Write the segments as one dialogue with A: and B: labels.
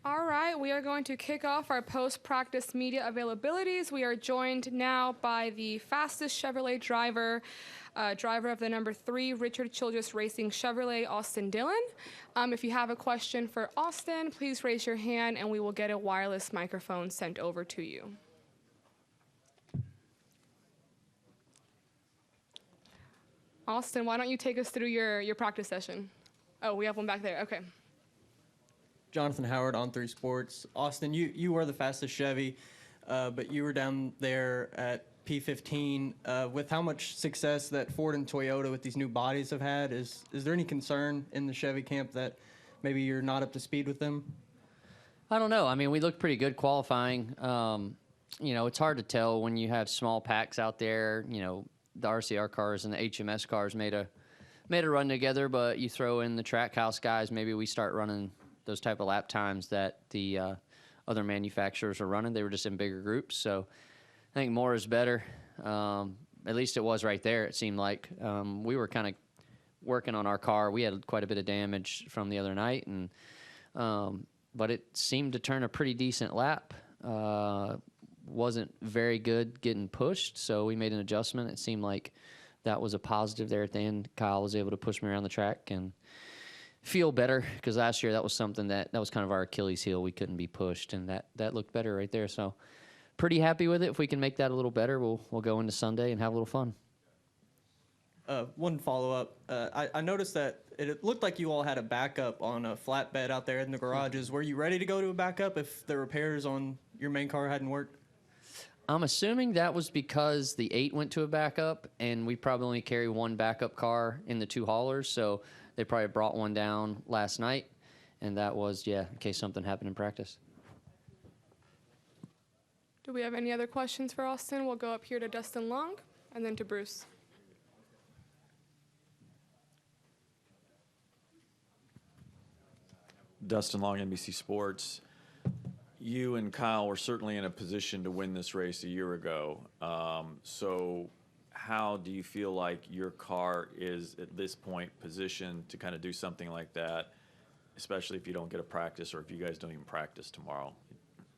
A: All right, we are going to kick off our post-practice media availabilities. We are joined now by the fastest Chevrolet driver, driver of the number 3 Richard Childress Racing Chevrolet, Austin Dillon. If you have a question for Austin, please raise your hand and we will get a wireless microphone sent over to you. Austin, why don't you take us through your practice session? Oh, we have one back there. Okay.
B: Jonathan Howard, On 3 Sports. Austin, you were the fastest Chevy, but you were down there at P15. With how much success that Ford and Toyota with these new bodies have had, is there any concern in the Chevy camp that maybe you're not up to speed with them?
C: I don't know. I mean, we looked pretty good qualifying. You know, it's hard to tell when you have small packs out there. You know, the RCR cars and the HMS cars made a run together, but you throw in the track house guys, maybe we start running those type of lap times that the other manufacturers are running. They were just in bigger groups. So I think more is better. At least it was right there, it seemed like. We were kind of working on our car. We had quite a bit of damage from the other night, and but it seemed to turn a pretty decent lap. Wasn't very good getting pushed, so we made an adjustment. It seemed like that was a positive there at the end. Kyle was able to push me around the track and feel better, because last year that was something that was kind of our Achilles heel. We couldn't be pushed, and that looked better right there. So pretty happy with it. If we can make that a little better, we'll go into Sunday and have a little fun.
B: One follow-up. I noticed that it looked like you all had a backup on a flatbed out there in the garages. Were you ready to go to a backup if the repairs on your main car hadn't worked?
C: I'm assuming that was because the 8 went to a backup, and we probably only carry one backup car in the 2 haulers, so they probably brought one down last night, and that was, in case something happened in practice.
A: Do we have any other questions for Austin? We'll go up here to Dustin Long and then to Bruce.
D: Dustin Long, NBC Sports. You and Kyle were certainly in a position to win this race a year ago. So how do you feel like your car is at this point positioned to kind of do something like that, especially if you don't get a practice or if you guys don't even practice tomorrow?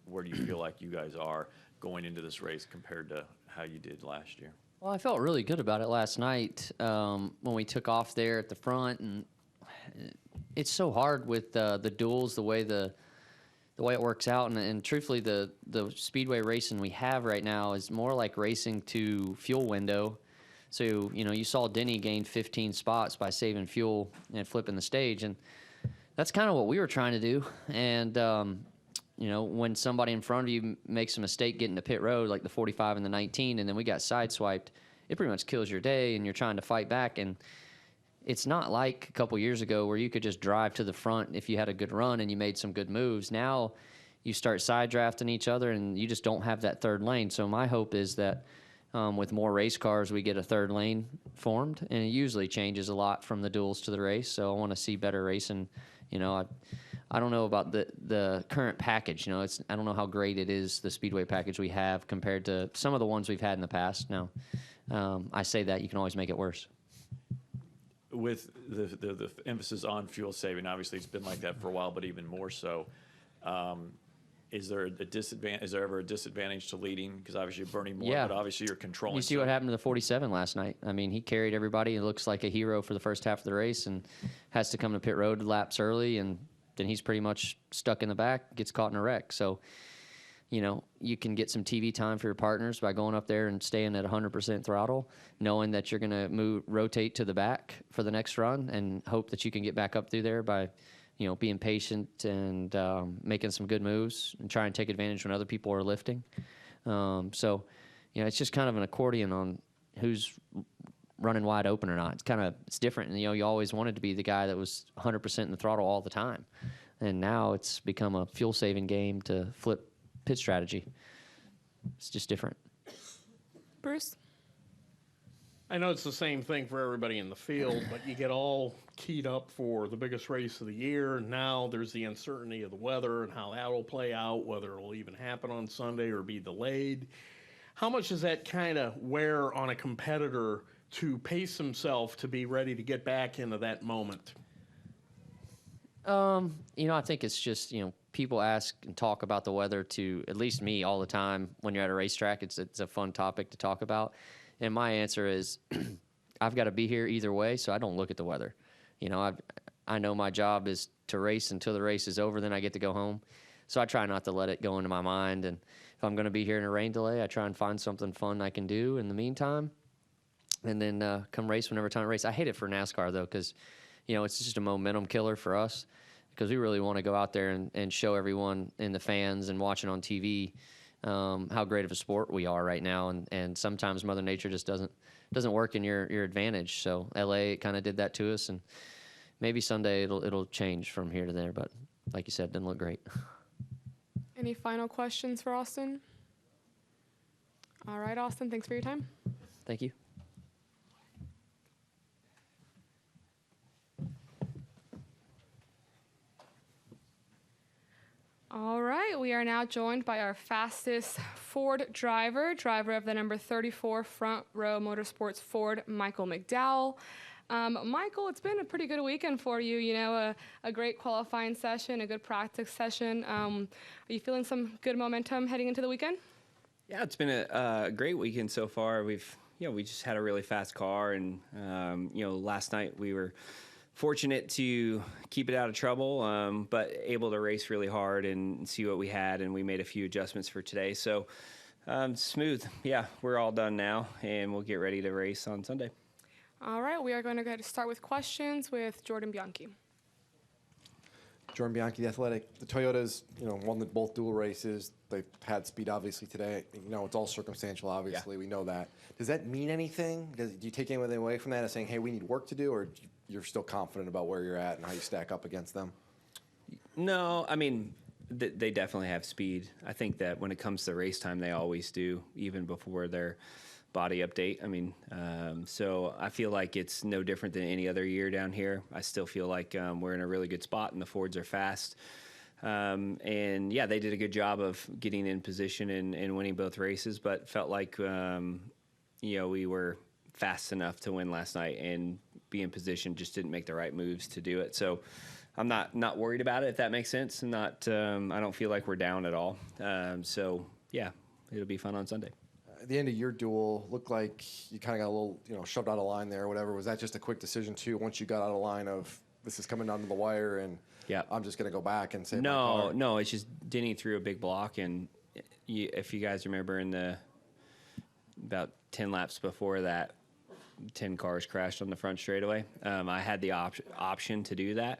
D: Where do you feel like you guys are going into this race compared to how you did last year? Well,
C: I felt really good about it last night when we took off there at the front, and it's so hard with the duels, the way it works out, and truthfully, the speedway racing we have right now is more like racing to fuel window. So, you know, you saw Denny gain 15 spots by saving fuel and flipping the stage, and that's kind of what we were trying to do. And, you know, when somebody in front of you makes a mistake getting to pit road, like the 45 and the 19, and then we got sideswiped, it pretty much kills your day, and you're trying to fight back. And it's not like a couple years ago where you could just drive to the front if you had a good run and you made some good moves. Now you start side drafting each other, and you just don't have that third lane. So my hope is that with more race cars, we get a third lane formed, and it usually changes a lot from the duels to the race. So I want to see better racing. You know, I don't know about the current package. You know, I don't know how great it is, the speedway package we have compared to some of the ones we've had in the past. Now, I say that you can always make it worse.
D: With the emphasis on fuel saving, obviously it's been like that for a while, but even more so. Is there a disadvantage? Is there ever a disadvantage to leading? Because obviously you're burning more, but obviously you're controlling.
C: You see what happened to the 47 last night. I mean, he carried everybody. He looks like a hero for the first half of the race, and has to come to pit road laps early, and then he's pretty much stuck in the back, gets caught in a wreck. So, you know, you can get some TV time for your partners by going up there and staying at 100% throttle, knowing that you're going to rotate to the back for the next run, and hope that you can get back up through there by, you know, being patient and making some good moves and try and take advantage when other people are lifting. So, you know, it's just kind of an accordion on who's running wide open or not. It's different. And, you know, you always wanted to be the guy that was 100% in the throttle all the time. And now it's become a fuel-saving game to flip pit strategy. It's just different.
A: Bruce?
E: I know it's the same thing for everybody in the field, but you get all keyed up for the biggest race of the year. Now there's the uncertainty of the weather and how that will play out, whether it will even happen on Sunday or be delayed. How much does that kind of wear on a competitor to pace himself to be ready to get back into that moment?
C: I think it's just, people ask and talk about the weather to at least me all the time when you're at a racetrack. It's a fun topic to talk about. And my answer is I've got to be here either way, so I don't look at the weather. I know my job is to race until the race is over, then I get to go home. So I try not to let it go into my mind. And if I'm going to be here in a rain delay, I try and find something fun I can do in the meantime. And then come race whenever time to race. I hate it for NASCAR, though, because, it's just a momentum killer for us because we really want to go out there and show everyone and the fans and watching on TV how great of a sport we are right now. And sometimes Mother Nature just doesn't work in your advantage. So LA kind of did that to us, and maybe someday it'll change from here to there. But like you said, it didn't look great.
A: Any final questions for Austin? All right, Austin, thanks for your time.
C: Thank you.
A: All right, we are now joined by our fastest Ford driver of the number 34 Front Row Motorsports Ford, Michael McDowell. Michael, it's been a pretty good weekend for you, a great qualifying session, a good practice session. Are you feeling some good momentum heading into the weekend?
F: Yeah, it's been a great weekend so far. We just had a really fast car, and, last night we were fortunate to keep it out of trouble, but able to race really hard and see what we had, and we made a few adjustments for today. So smooth. Yeah, we're all done now, and we'll get ready to race on Sunday.
A: All right, we are going to go to start with questions with Jordan Bianchi.
G: Jordan Bianchi, The Athletic. The Toyotas, won both dual races. They've had speed, obviously, today. It's all circumstantial, obviously. Yeah. We know that. Does that mean anything? Do you take anything away from that as saying, hey, we need work to do, or you're still confident about where you're at and how you stack up against them?
F: No, I mean, they definitely have speed. I think that when it comes to race time, they always do, even before their body update. I mean, so I feel like it's no different than any other year down here. I still feel like we're in a really good spot, and the Fords are fast. And yeah, they did a good job of getting in position and winning both races, but felt like, we were fast enough to win last night and be in position, just didn't make the right moves to do it. So I'm not worried about it, if that makes sense. And I don't feel like we're down at all. So yeah, it'll be fun on Sunday.
G: At the end of your duel, looked like you kind of got a little, shoved out of line there or whatever. Was that just a quick decision too, once you got out of line of this is coming down to the wire and I'm just going to go back and save my car?
F: No, it's just Denny threw a big block, and if you guys remember about 10 laps before that, 10 cars crashed on the front straightaway. I had the option to do that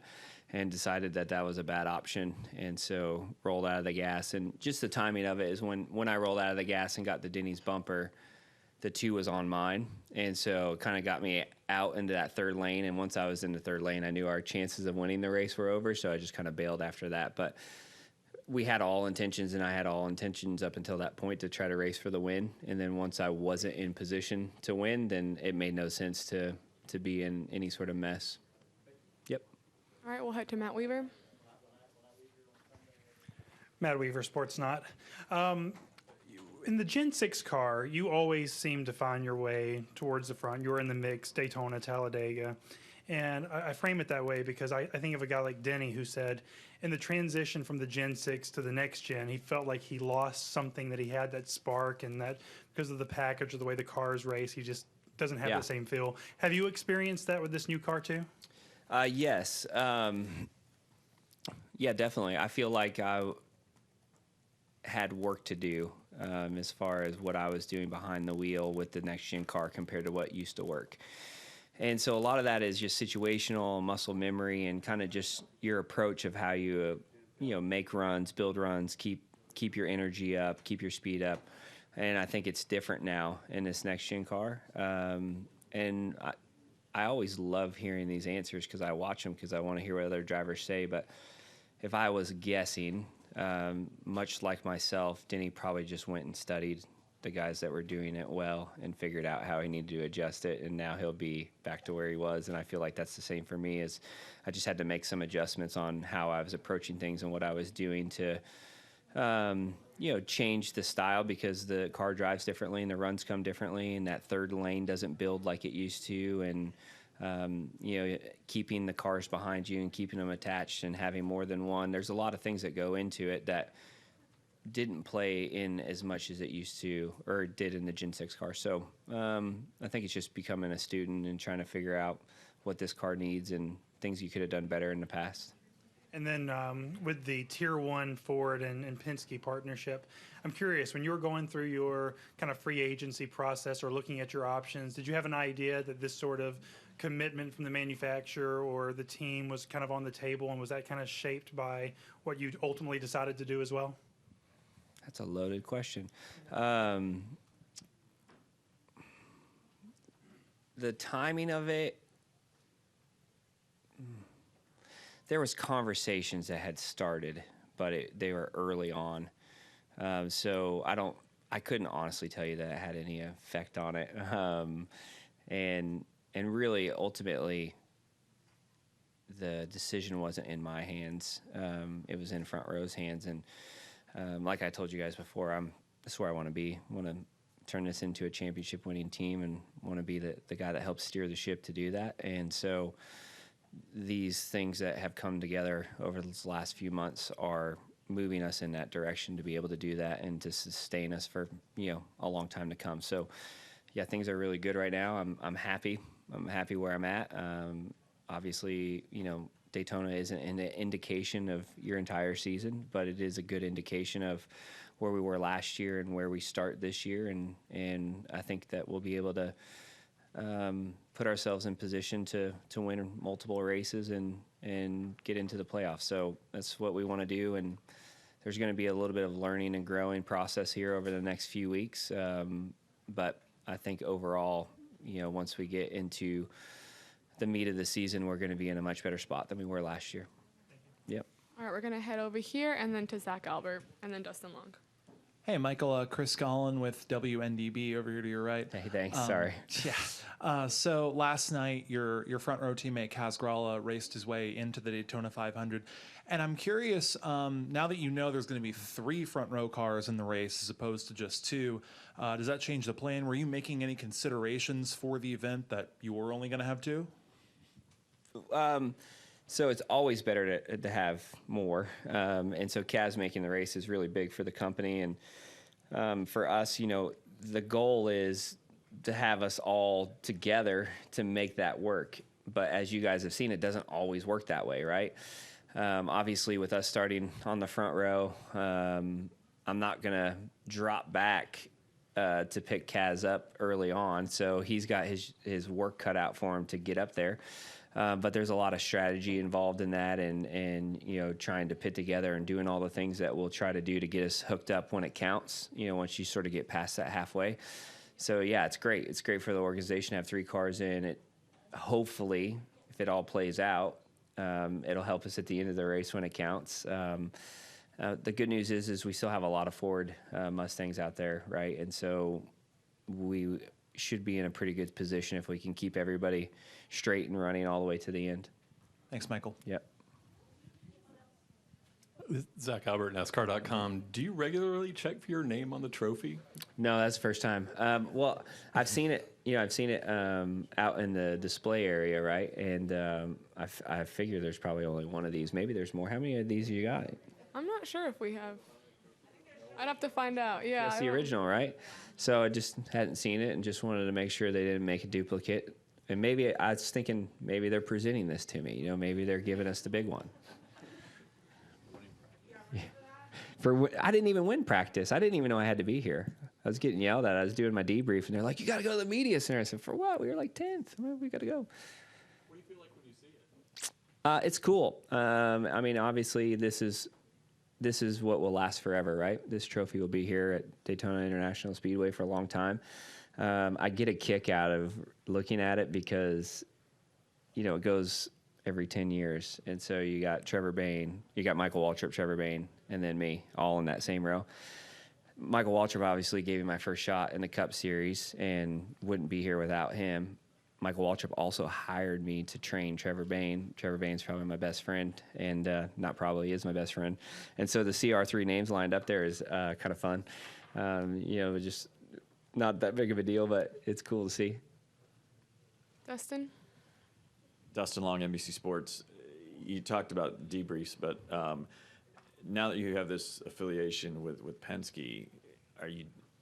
F: and decided that was a bad option, and so rolled out of the gas. And just the timing of it is when I rolled out of the gas and got the Denny's bumper, the 2 was on mine, and so it kind of got me out into that third lane. And once I was in the third lane, I knew our chances of winning the race were over, so I just kind of bailed after that. But we had all intentions, and I had all intentions up until that point to try to race for the win. And then once I wasn't in position to win, then it made no sense to be in any sort of mess. Yep.
A: All right, we'll head to Matt Weaver.
H: Matt Weaver, Sports Not. In the Gen 6 car, you always seem to find your way towards the front. You were in the mix, Daytona, Talladega. And I frame it that way because I think of a guy like Denny who said in the transition from the Gen 6 to the next gen, he felt like he lost something that he had, that spark, and that because of the package or the way the cars race, he just doesn't have the same feel. Have you experienced that with this new car too?
F: Yes. Yeah, definitely. I feel like I had work to do as far as what I was doing behind the wheel with the next gen car compared to what used to work. And so a lot of that is just situational muscle memory and kind of just your approach of how you, make runs, build runs, keep your energy up, keep your speed up. And I think it's different now in this next gen car. And I always love hearing these answers because I watch them because I want to hear what other drivers say. But if I was guessing, much like myself, Denny probably just went and studied the guys that were doing it well and figured out how he needed to adjust it, and now he'll be back to where he was. And I feel like that's the same for me, is I just had to make some adjustments on how I was approaching things and what I was doing to change the style, because the car drives differently and the runs come differently, and that third lane doesn't build like it used to. And keeping the cars behind you and keeping them attached and having more than one. There's a lot of things that go into it that didn't play in as much as it used to or did in the Gen 6 car. So I think it's just becoming a student and trying to figure out what this car needs and things you could have done better in the past.
H: And then with the Tier 1 Ford and Penske partnership, I'm curious, when you were going through your kind of free agency process or looking at your options, did you have an idea that this sort of commitment from the manufacturer or the team was kind of on the table, and was that kind of shaped by what you ultimately decided to do as well?
F: That's a loaded question. The timing of it, there was conversations that had started, but they were early on. So I couldn't honestly tell you that it had any effect on it. And really, ultimately, the decision wasn't in my hands. It was in Front Row's hands. And like I told you guys before, that's where I want to be. I want to turn this into a championship-winning team and want to be the guy that helps steer the ship to do that. And so these things that have come together over these last few months are moving us in that direction to be able to do that and to sustain us for a long time to come. So yeah, things are really good right now. I'm happy. I'm happy where I'm at. Obviously, Daytona isn't an indication of your entire season, but it is a good indication of where we were last year and where we start this year. And I think that we'll be able to put ourselves in position to win multiple races and get into the playoffs. So that's what we want to do. And there's going to be a little bit of learning and growing process here over the next few weeks. But I think overall, once we get into the meat of the season, we're going to be in a much better spot than we were last year. Yep.
A: All right, we're going to head over here and then to Zach Albert and then Dustin Long.
I: Hey, Michael, Chris Gollin with WNDB over here to your right.
F: Hey, thanks. Sorry.
I: Yeah. So last night, your front row teammate Kaz Grala raced his way into the Daytona 500, and I'm curious. Now that there's going to be 3 front row cars in the race as opposed to just 2, does that change the plan? Were you making any considerations for the event that you were only going to have 2?
F: So it's always better to have more. And so Kaz making the race is really big for the company. And for us, the goal is to have us all together to make that work. But as you guys have seen, it doesn't always work that way, right? Obviously, with us starting on the front row, I'm not going to drop back to pick Kaz up early on. So he's got his work cut out for him to get up there. But there's a lot of strategy involved in that and trying to pit together and doing all the things that we'll try to do to get us hooked up when it counts, once you sort of get past that halfway. So, yeah, it's great. It's great for the organization to have 3 cars in. Hopefully, if it all plays out, it'll help us at the end of the race when it counts. The good news is we still have a lot of Ford Mustangs out there, right? And so we should be in a pretty good position if we can keep everybody straight and running all the way to the end.
I: Thanks, Michael.
F: Yep.
J: Zach Albert, NASCAR.com. Do you regularly check for your name on the trophy?
F: No, that's the first time. Well, I've seen it. I've seen it out in the display area, right? And I figure there's probably only one of these. Maybe there's more. How many of these you got?
A: I'm not sure if we have. I'd have to find out. Yeah.
F: That's the original, right? So I just hadn't seen it and just wanted to make sure they didn't make a duplicate. And maybe I was thinking maybe they're presenting this to me. Maybe they're giving us the big one. I didn't even win practice. I didn't even know I had to be here. I was getting yelled at. I was doing my debrief, and they're like, "You got to go to the media center." I said, "For what? We were like 10th. We got to go."
J: What do you feel like when you see it?
F: It's cool. I mean, obviously, this is what will last forever, right? This trophy will be here at Daytona International Speedway for a long time. I get a kick out of looking at it because, it goes every 10 years. And so you got Trevor Bayne, you got Michael Waltrip, Trevor Bayne, and then me, all in that same row. Michael Waltrip obviously gave me my first shot in the Cup Series and wouldn't be here without him. Michael Waltrip also hired me to train Trevor Bayne. Trevor Bayne's probably my best friend, and not probably, is my best friend. And so the CR3 names lined up there is kind of fun. Just not that big of a deal, but it's cool to see.
A: Dustin?
D: Dustin Long, NBC Sports. You talked about debriefs, but now that you have this affiliation with Penske,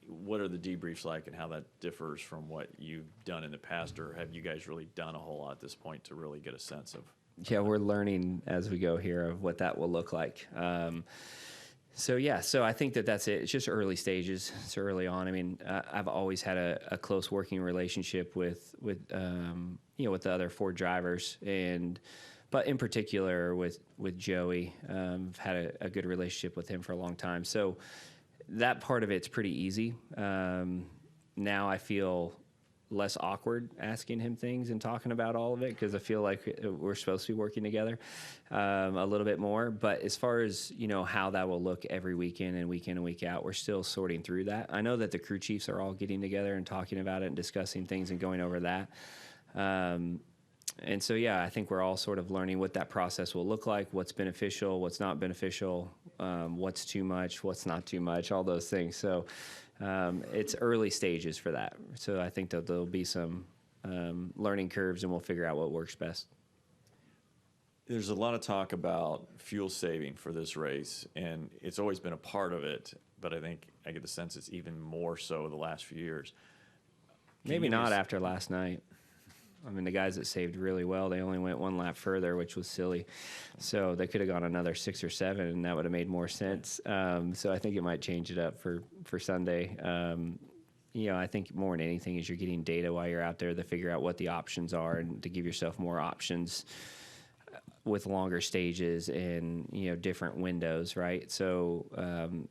D: what are the debriefs like, and how that differs from what you've done in the past, or have you guys really done a whole lot at this point to really get a sense of?
F: Yeah, we're learning as we go here of what that will look like. So I think that's it. It's just early stages. It's early on. I mean, I've always had a close working relationship with the other Ford drivers, but in particular with Joey. I've had a good relationship with him for a long time. So that part of it's pretty easy. Now I feel less awkward asking him things and talking about all of it, because I feel like we're supposed to be working together a little bit more. But as far as how that will look every weekend and week out, we're still sorting through that. I know that the crew chiefs are all getting together and talking about it and discussing things and going over that. And so, I think we're all sort of learning what that process will look like, what's beneficial, what's not beneficial, what's too much, what's not too much, all those things. So it's early stages for that. So I think that there'll be some learning curves, and we'll figure out what works best.
D: There's a lot of talk about fuel saving for this race, and it's always been a part of it, but I think I get the sense it's even more so the last few years.
F: Maybe not after last night. I mean, the guys that saved really well, they only went one lap further, which was silly. So they could have gone another 6 or 7, and that would have made more sense. So I think it might change it up for Sunday. I think more than anything is you're getting data while you're out there to figure out what the options are and to give yourself more options with longer stages and, different windows, right? So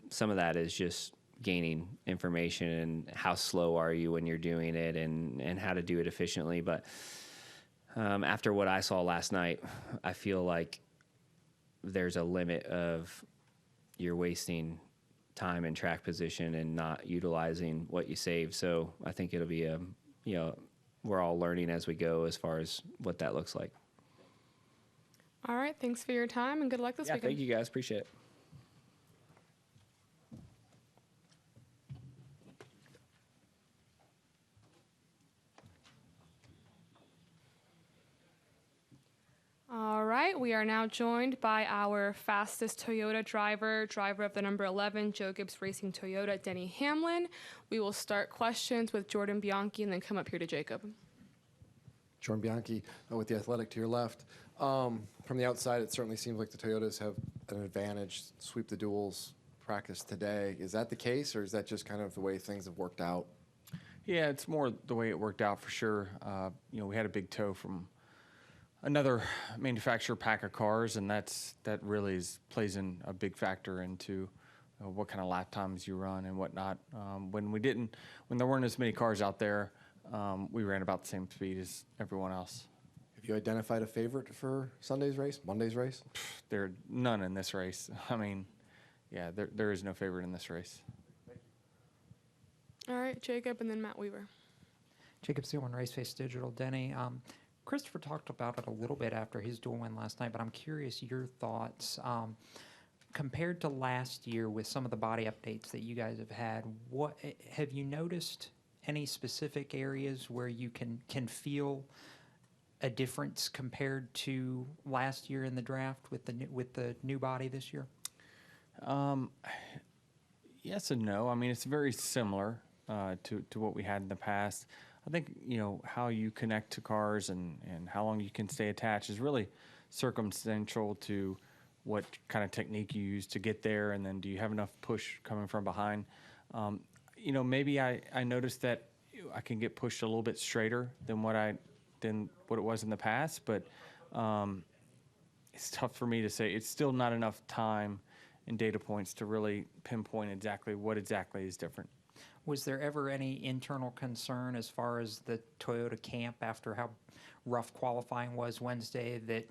F: some of that is just gaining information and how slow are you when you're doing it and how to do it efficiently. But after what I saw last night, I feel like there's a limit of you're wasting time in track position and not utilizing what you save. So I think it'll be we're all learning as we go as far as what that looks like.
A: All right. Thanks for your time, and good luck this weekend.
F: Thank you guys. Appreciate it.
A: All right, we are now joined by our fastest Toyota driver of the number 11 Joe Gibbs Racing Toyota, Denny Hamlin. We will start questions with Jordan Bianchi and then come up here to Jacob.
G: Jordan Bianchi with the Athletic to your left. From the outside, it certainly seems like the Toyotas have an advantage, sweep the duels, practice today. Is that the case, or is that just kind of the way things have worked out?
K: Yeah, it's more the way it worked out for sure. We had a big tow from another manufacturer pack of cars, and that really plays in a big factor into what kind of lap times you run and whatnot. When there weren't as many cars out there, we ran about the same speed as everyone else.
G: Have you identified a favorite for Monday's race?
K: There are none in this race. I mean, there is no favorite in this race.
A: All right, Jacob, and then Matt Weaver.
L: Jacob Seelman, Race Face Digital. Denny, Christopher talked about it a little bit after his dual win last night, but I'm curious your thoughts. Compared to last year with some of the body updates that you guys have had, what have you noticed any specific areas where you can feel a difference compared to last year in the draft with the new body this year?
K: Yes and no. I mean, it's very similar to what we had in the past. I think, how you connect to cars and how long you can stay attached is really circumstantial to what kind of technique you use to get there, and then do you have enough push coming from behind. Maybe I noticed that I can get pushed a little bit straighter than what it was in the past, but it's tough for me to say. It's still not enough time and data points to really pinpoint what exactly is different.
L: Was there ever any internal concern as far as the Toyota camp after how rough qualifying was Wednesday that,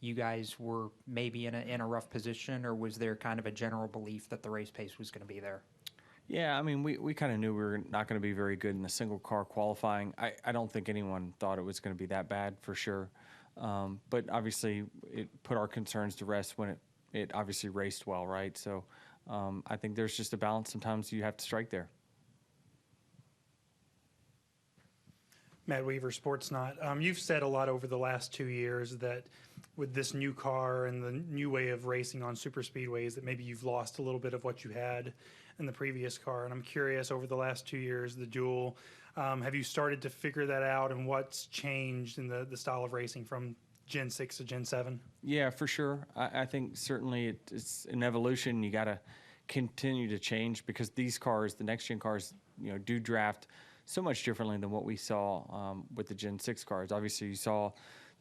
L: you guys were maybe in a rough position, or was there kind of a general belief that the race pace was going to be there?
K: Yeah, I mean, we kind of knew we were not going to be very good in the single car qualifying. I don't think anyone thought it was going to be that bad for sure. But obviously it put our concerns to rest when it obviously raced well, right? So I think there's just a balance. Sometimes you have to strike there.
H: Matt Weaver, Sportsnot. You've said a lot over the last 2 years that with this new car and the new way of racing on super speedways that maybe you've lost a little bit of what you had in the previous car. And I'm curious, over the last 2 years, the dual, have you started to figure that out, and what's changed in the style of racing from Gen 6 to Gen 7?
K: Yeah, for sure. I think certainly it's an evolution. You got to continue to change because these cars, the next gen cars, do draft so much differently than what we saw with the Gen 6 cars. Obviously, you saw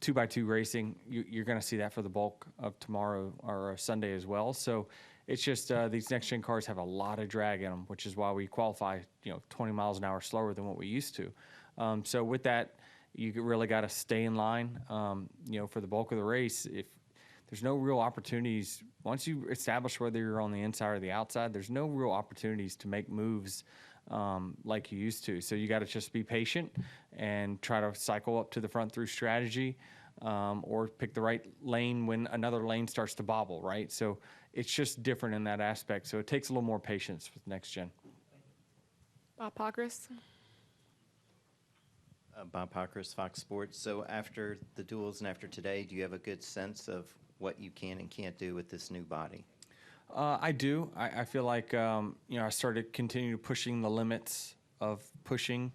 K: 2x2 racing. You're going to see that for the bulk of tomorrow or Sunday as well. So it's just these next gen cars have a lot of drag in them, which is why we qualify 20 miles an hour slower than what we used to. So with that, you really got to stay in line for the bulk of the race. If there's no real opportunities, once you establish whether you're on the inside or the outside, there's no real opportunities to make moves like you used to. So you got to just be patient and try to cycle up to the front through strategy, or pick the right lane when another lane starts to bobble, right? So it's just different in that aspect. So it takes a little more patience with next gen.
A: Bob Pockris.
M: Bob Pockris, Fox Sports. So after the duels and after today, do you have a good sense of what you can and can't do with this new body?
K: I do. I feel like I started continuing pushing the limits of pushing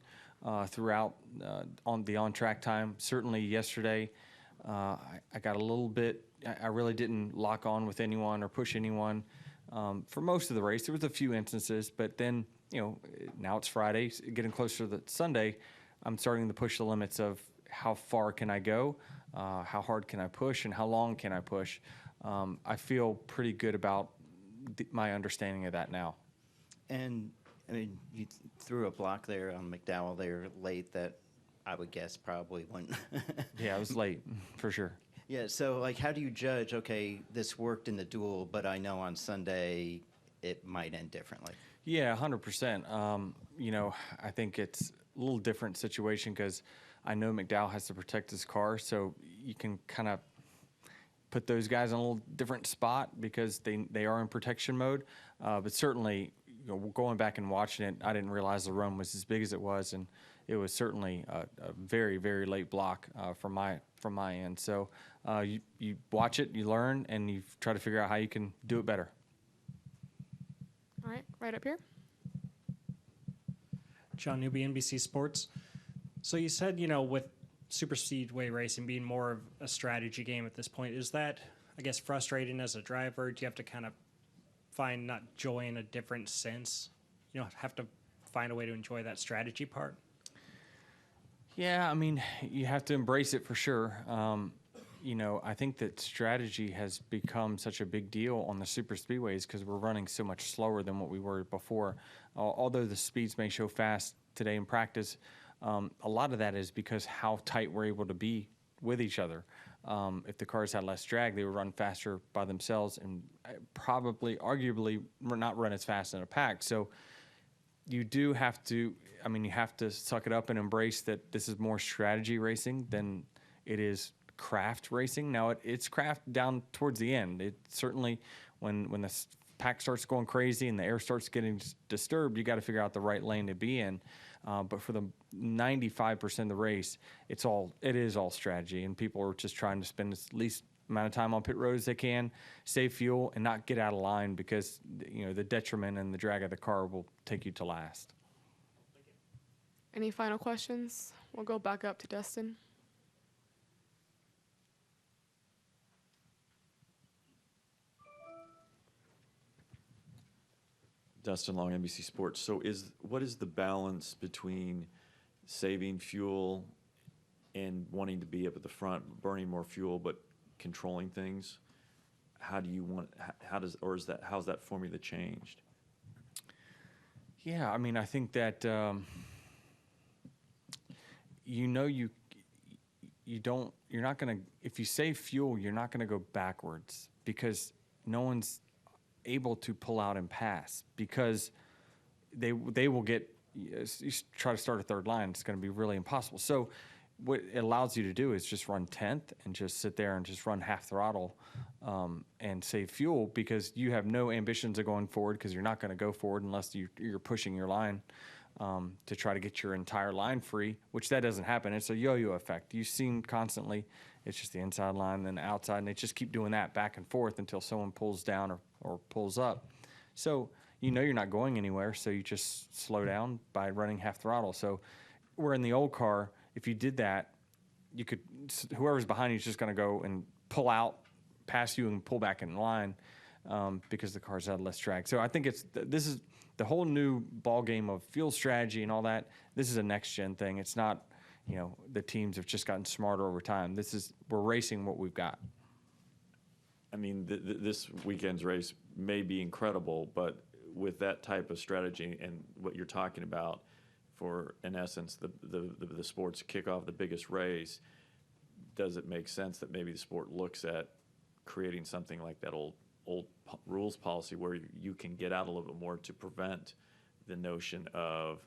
K: throughout on the on-track time. Certainly yesterday, I got a little bit. I really didn't lock on with anyone or push anyone for most of the race. There was a few instances, but then now it's Friday, getting closer to the Sunday. I'm starting to push the limits of how far can I go, how hard can I push, and how long can I push. I feel pretty good about my understanding of that now.
M: And I mean, you threw a block there on McDowell there late that I would guess probably went.
K: Yeah, it was late for sure.
M: Yeah, so like, how do you judge? Okay, this worked in the duel, but I know on Sunday it might end differently.
K: Yeah, 100%. I think it's a little different situation because I know McDowell has to protect his car, so you can kind of put those guys in a little different spot because they are in protection mode. But certainly, going back and watching it, I didn't realize the run was as big as it was, and it was certainly a very, very late block from my end. So you watch it, you learn, and you try to figure out how you can do it better.
A: All right, right up here.
N: John Newby, NBC Sports. So you said, with super speedway racing being more of a strategy game at this point, is that, I guess, frustrating as a driver? Do you have to kind of find not joy in a different sense? Have to find a way to enjoy that strategy part?
K: Yeah, I mean, you have to embrace it for sure. I think that strategy has become such a big deal on the super speedways because we're running so much slower than what we were before. Although the speeds may show fast today in practice, a lot of that is because how tight we're able to be with each other. If the cars had less drag, they would run faster by themselves and probably, arguably, not run as fast in a pack. So you do have to, you have to suck it up and embrace that this is more strategy racing than it is craft racing. Now, it's craft down towards the end. It certainly, when the pack starts going crazy and the air starts getting disturbed, you got to figure out the right lane to be in. But for the 95% of the race, it is all strategy, and people are just trying to spend the least amount of time on pit road as they can, save fuel, and not get out of line because the detriment and the drag of the car will take you to last.
A: Any final questions? We'll go back up to Dustin.
D: Dustin Long, NBC Sports. So what is the balance between saving fuel and wanting to be up at the front, burning more fuel, but controlling things? How's that formula changed?
K: Yeah, I think that you're not going to, if you save fuel, you're not going to go backwards because no one's able to pull out and pass because they will get, you try to start a third line, it's going to be really impossible. So what it allows you to do is just run 10th and just sit there and just run half throttle and save fuel because you have no ambitions of going forward because you're not going to go forward unless you're pushing your line. to try to get your entire line free, which that doesn't happen. It's a yo-yo effect. You've seen constantly. It's just the inside line, then the outside, and they just keep doing that back and forth until someone pulls down or pulls up. So you know you're not going anywhere, so you just slow down by running half throttle. So where in the old car, if you did that, you could, whoever's behind you is just going to go and pull out past you and pull back in line because the car's had less drag. So I think this is the whole new ball game of field strategy and all that. This is a next gen thing. It's not, the teams have just gotten smarter over time. We're racing what we've got.
D: I mean, this weekend's race may be incredible, but with that type of strategy and what you're talking about for, in essence, the sports kick off the biggest race, does it make sense that maybe the sport looks at creating something like that old rules policy where you can get out a little bit more to prevent the notion of,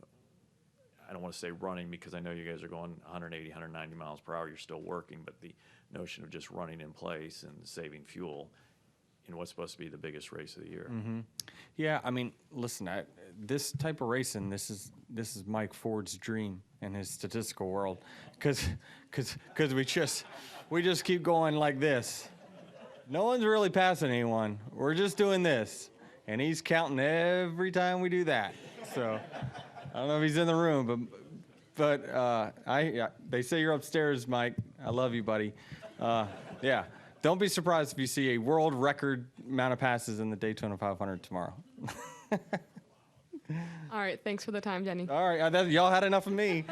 D: I don't want to say running because I know you guys are going 180, 190 miles per hour, you're still working, but the notion of just running in place and saving fuel in what's supposed to be the biggest race of the year.
K: Mm-hmm. Yeah, I mean, listen, this type of racing, this is Mike Ford's dream in his statistical world, because we just keep going like this. No one's really passing anyone. We're just doing this, and he's counting every time we do that. So I don't know if he's in the room, but they say you're upstairs, Mike. I love you, buddy. Yeah. Don't be surprised if you see a world record amount of passes in the Daytona 500 tomorrow.
A: All right. Thanks for the time, Denny.
K: All right. Y'all had enough of me.